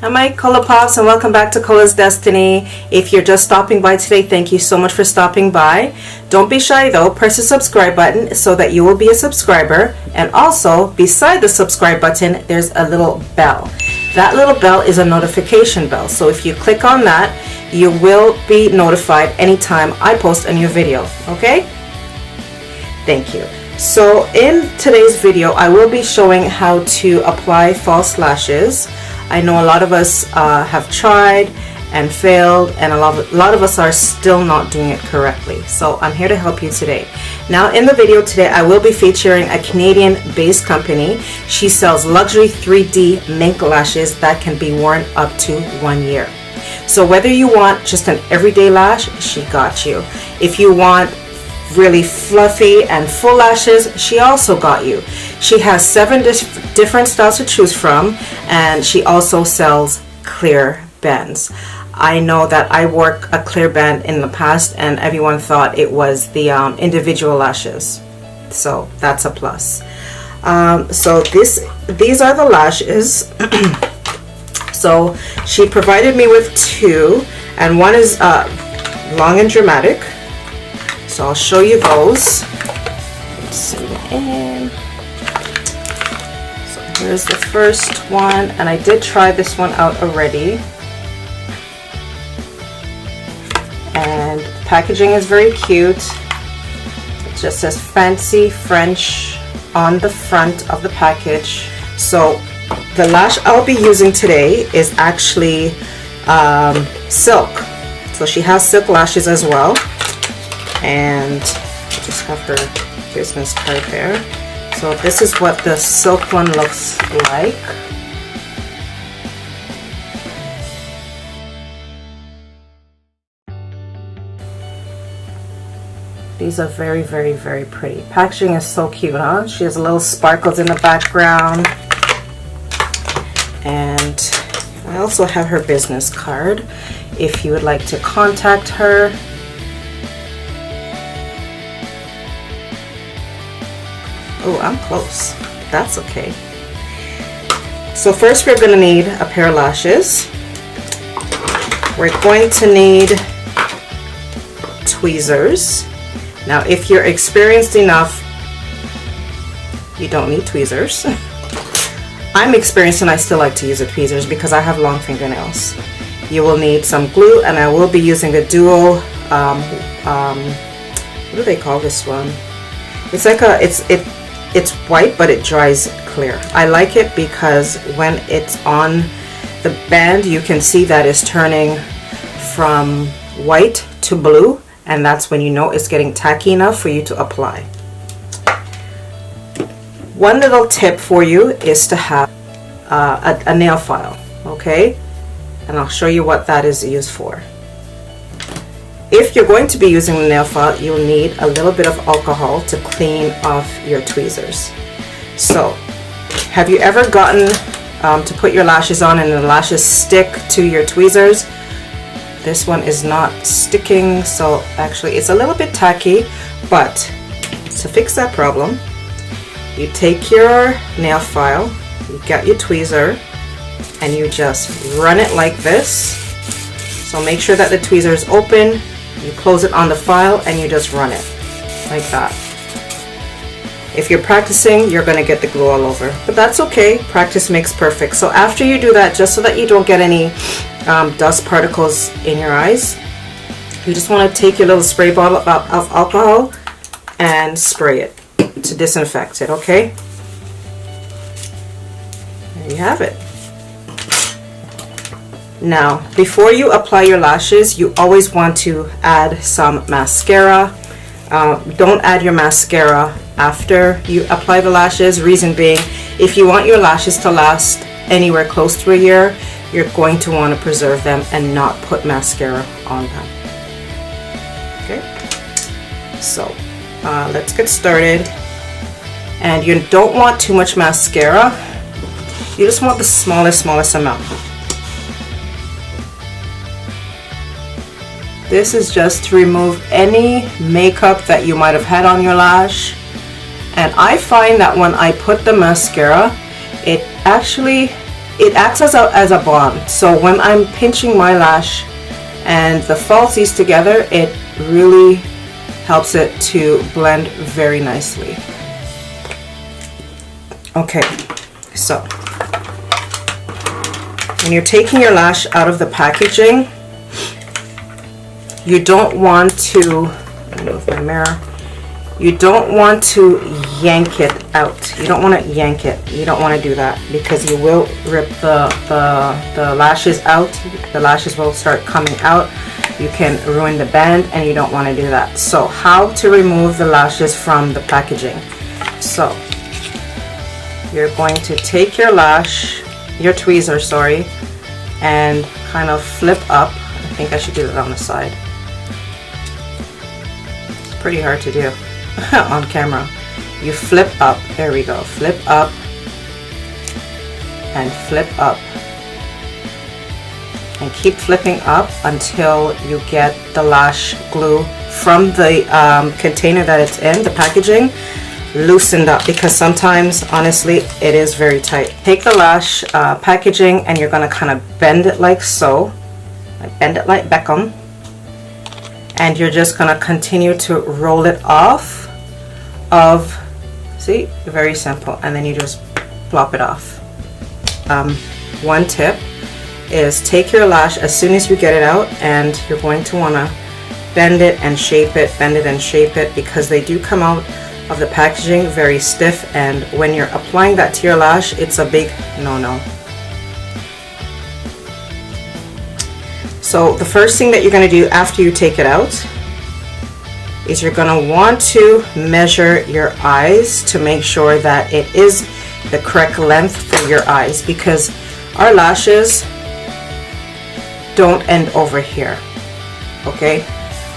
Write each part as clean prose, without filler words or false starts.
Hi my color pops, and welcome back to Colors Destiny. If you're just stopping by today, thank you so much for stopping by. Don't be shy though, press the subscribe button so that you will be a subscriber, and also beside the subscribe button there's a little bell. That little bell is a notification bell, so if you click on that you will be notified anytime I post a new video. Okay, thank you. So in today's video I will be showing how to apply false lashes. I know a lot of us have tried and failed, and a lot of us are still not doing it correctly. So I'm here to help you today. Now in the video today I will be featuring a Canadian based company. She sells luxury 3D mink lashes that can be worn up to 1 year. So whether you want just an everyday lash, she got you. If you want really fluffy and full lashes, she also got you. She has 7 different styles to choose from, and she also sells clear bands. I know that I wore a clear band in the past and everyone thought it was the individual lashes, so that's a plus. So these are the lashes. So she provided me with 2, and one is long and dramatic. So I'll show you those. Let's zoom in. So here's the first one, and I did try this one out already. And the packaging is very cute. It just says Fancy French on the front of the package. So the lash I'll be using today is actually silk. So she has silk lashes as well. And I just have her business card there. So this is what the silk one looks like. These are very, very, very pretty. Packaging is so cute, huh? She has little sparkles in the background. And I also have her business card if you would like to contact her. Oh, I'm close. That's okay. So first we're going to need a pair of lashes. We're going to need tweezers. Now if you're experienced enough, you don't need tweezers. I'm experienced and I still like to use the tweezers because I have long fingernails. You will need some glue, and I will be using a duo, what do they call this one? It's like it's white but it dries clear. I like it because when it's on the band you can see that it's turning from white to blue, and that's when you know it's getting tacky enough for you to apply. One little tip for you is to have a nail file, okay? And I'll show you what that is used for. If you're going to be using the nail file, you'll need a little bit of alcohol to clean off your tweezers. So, have you ever gotten to put your lashes on and the lashes stick to your tweezers? This one is not sticking, so actually it's a little bit tacky, but to fix that problem, you take your nail file, you get your tweezer, and you just run it like this. So make sure that the tweezer is open. You close it on the file and you just run it like that. If you're practicing, you're going to get the glue all over, but that's okay. Practice makes perfect. So after you do that, just so that you don't get any dust particles in your eyes, you just want to take your little spray bottle of alcohol and spray it to disinfect it, okay? There you have it. Now, before you apply your lashes, you always want to add some mascara. Don't add your mascara after you apply the lashes. Reason being, if you want your lashes to last anywhere close to a year, you're going to want to preserve them and not put mascara on them. Okay, so let's get started. And you don't want too much mascara. You just want the smallest amount. This is just to remove any makeup that you might have had on your lash. And I find that when I put the mascara, it actually it acts as a bond. So when I'm pinching my lash and the falsies together, it really helps it to blend very nicely. Okay, so when you're taking your lash out of the packaging, you don't want to, let me move my mirror, you don't want to yank it out. You don't want to yank it. You don't want to do that because you will rip the lashes out. The lashes will start coming out. You can ruin the band, and you don't want to do that. So how to remove the lashes from the packaging? So you're going to take your lash, your tweezer, sorry, and kind of flip up. I think I should do that on the side. It's pretty hard to do on camera. You flip up, there we go, flip up and flip up, and keep flipping up until you get the lash glue from the container that it's in, the packaging, loosened up, because sometimes honestly it is very tight. Take the lash packaging and you're going to kind of bend it like so, bend it like Beckham, and you're just going to continue to roll it off of, see, very simple, and then you just plop it off. One tip is take your lash as soon as you get it out, and you're going to want to bend it and shape it, bend it and shape it, because they do come out of the packaging very stiff, and when you're applying that to your lash, it's a big no-no. So the first thing that you're going to do after you take it out is you're going to want to measure your eyes to make sure that it is the correct length for your eyes, because our lashes don't end over here, okay?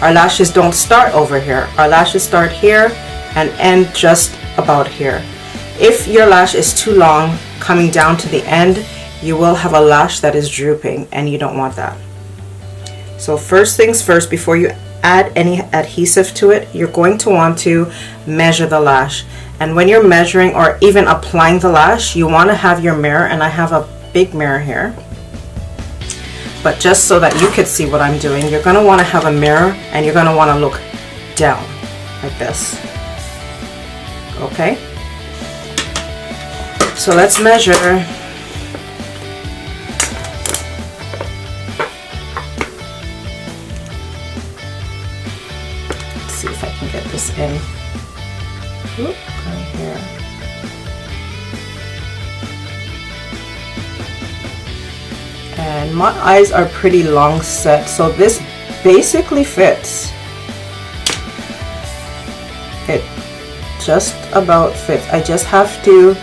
Our lashes don't start over here. Our lashes start here and end just about here. If your lash is too long coming down to the end, you will have a lash that is drooping, and you don't want that. So first things first, before you add any adhesive to it, you're going to want to measure the lash. And when you're measuring or even applying the lash, you want to have your mirror, and I have a big mirror here, but just so that you could see what I'm doing, you're going to want to have a mirror, and you're going to want to look down like this. Okay, so let's measure. See if I can get this in. Oop, right here. And my eyes are pretty long set, so this basically fits. It just about fits. I just have to,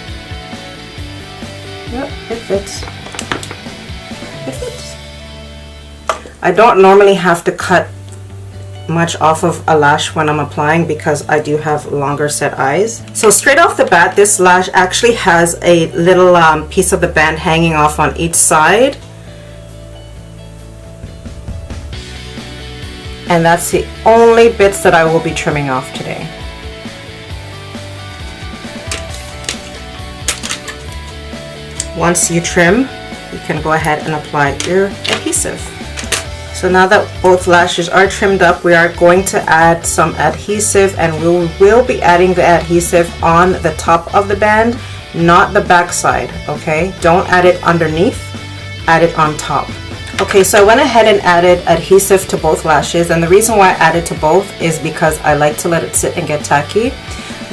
yep, it fits. It fits. I don't normally have to cut much off of a lash when I'm applying, because I do have longer set eyes. So straight off the bat, this lash actually has a little piece of the band hanging off on each side, and that's the only bits that I will be trimming off today. Once you trim, you can go ahead and apply your adhesive. So now that both lashes are trimmed up, we are going to add some adhesive, and we will be adding the adhesive on the top of the band, not the back side, okay? Don't add it underneath, add it on top. Okay, so I went ahead and added adhesive to both lashes, and the reason why I added to both is because I like to let it sit and get tacky.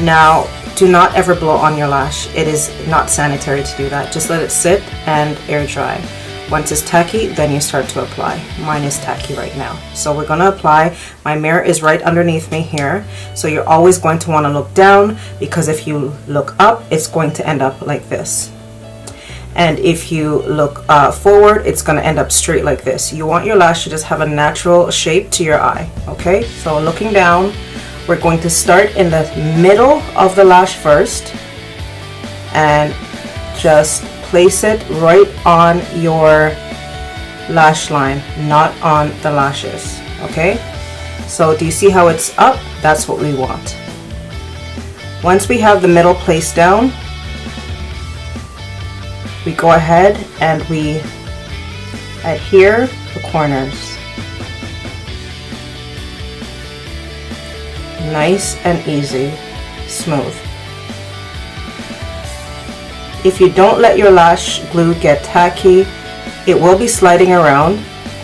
Now, do not ever blow on your lash. It is not sanitary to do that. Just let it sit and air dry. Once it's tacky, then you start to apply. Mine is tacky right now. So we're gonna apply. My mirror is right underneath me here. So you're always going to wanna look down, because if you look up, it's going to end up like this. And if you look forward, it's gonna end up straight like this. You want your lash to just have a natural shape to your eye, okay? So looking down, we're going to start in the middle of the lash first, and just place it right on your lash line, not on the lashes, okay? So do you see how it's up? That's what we want. Once we have the middle placed down, we go ahead and we adhere the corners. Nice and easy, smooth. If you don't let your lash glue get tacky, it will be sliding around.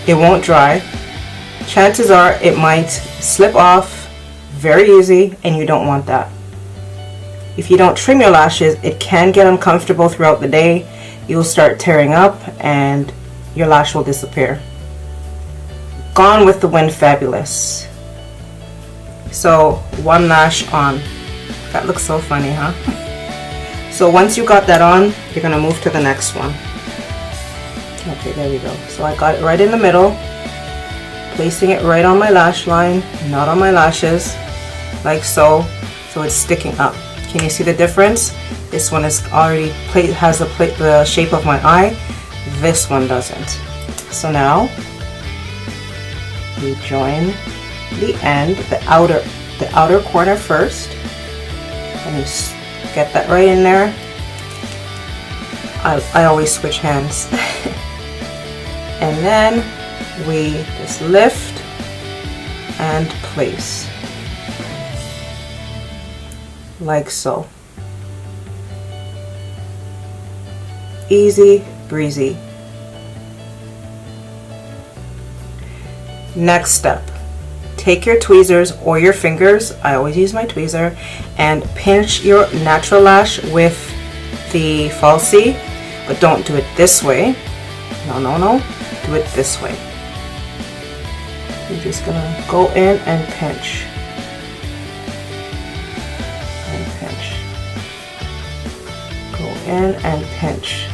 It won't dry. Chances are it might slip off very easy, and you don't want that. If you don't trim your lashes, it can get uncomfortable throughout the day. You'll start tearing up and your lash will disappear. Gone with the Wind Fabulous. So one lash on. That looks so funny, huh? So once you got that on, you're gonna move to the next one. Okay, there we go. So I got it right in the middle, placing it right on my lash line, not on my lashes, like so. So it's sticking up. Can you see the difference? This one is already has the shape of my eye. This one doesn't. So now you join the end, the outer corner first, and you get that right in there. I always switch hands. And then we just lift and place, like so. Easy breezy. Next step, take your tweezers or your fingers, I always use my tweezer, and pinch your natural lash with the falsie, but don't do it this way. No, do it this way. You're just gonna go in and pinch. And pinch. Go in and pinch.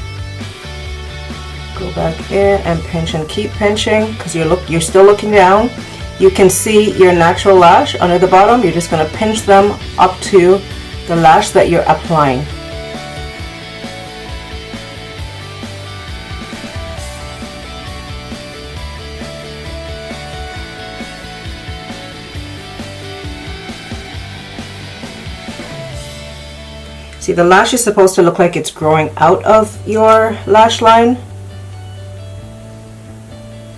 Go back in and pinch, and keep pinching because you're still looking down. You can see your natural lash under the bottom. You're just going to pinch them up to the lash that you're applying. See, the lash is supposed to look like it's growing out of your lash line.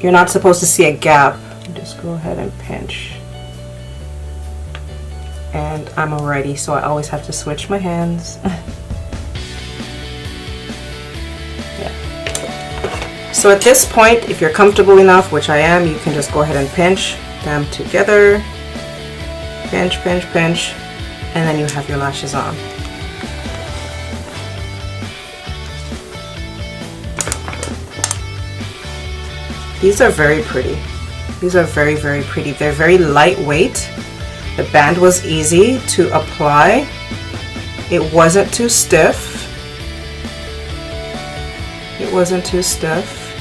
You're not supposed to see a gap. Just go ahead and pinch. And I'm already, so I always have to switch my hands. Yeah. So at this point, if you're comfortable enough, which I am, you can just go ahead and pinch them together. Pinch, pinch, pinch, and then you have your lashes on. These are very pretty. These are very, very pretty. They're very lightweight. The band was easy to apply. It wasn't too stiff. It wasn't too stiff.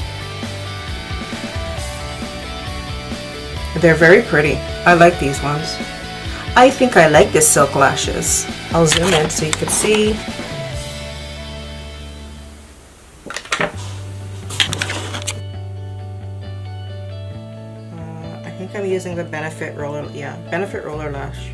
They're very pretty. I like these ones. I think I like the silk lashes. I'll zoom in so you can see. I think I'm using the Benefit Roller, yeah, Benefit Roller Lash.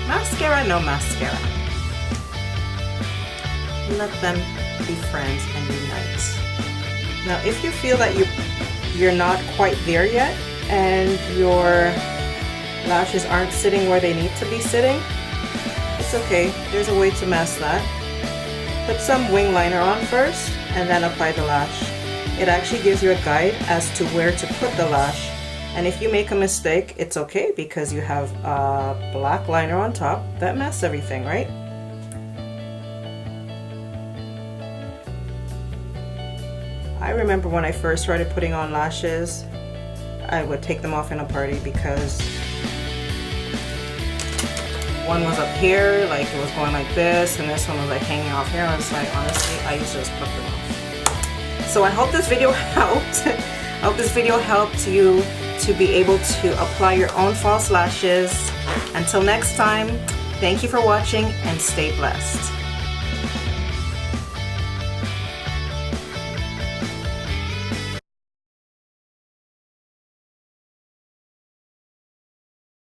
Mascara, no mascara. Let them be friends and unite. Now, if you feel that you're not quite there yet and your lashes aren't sitting where they need to be sitting, it's okay. There's a way to mask that. Put some wing liner on first and then apply the lash. It actually gives you a guide as to where to put the lash. And if you make a mistake, it's okay because you have a black liner on top that masks everything, right? I remember when I first started putting on lashes, I would take them off in a party because one was up here, like it was going like this, and this one was like hanging off here. I was like, honestly, I used to just put them off. So I hope this video helped. I hope this video helped you to be able to apply your own false lashes. Until next time, thank you for watching and stay blessed.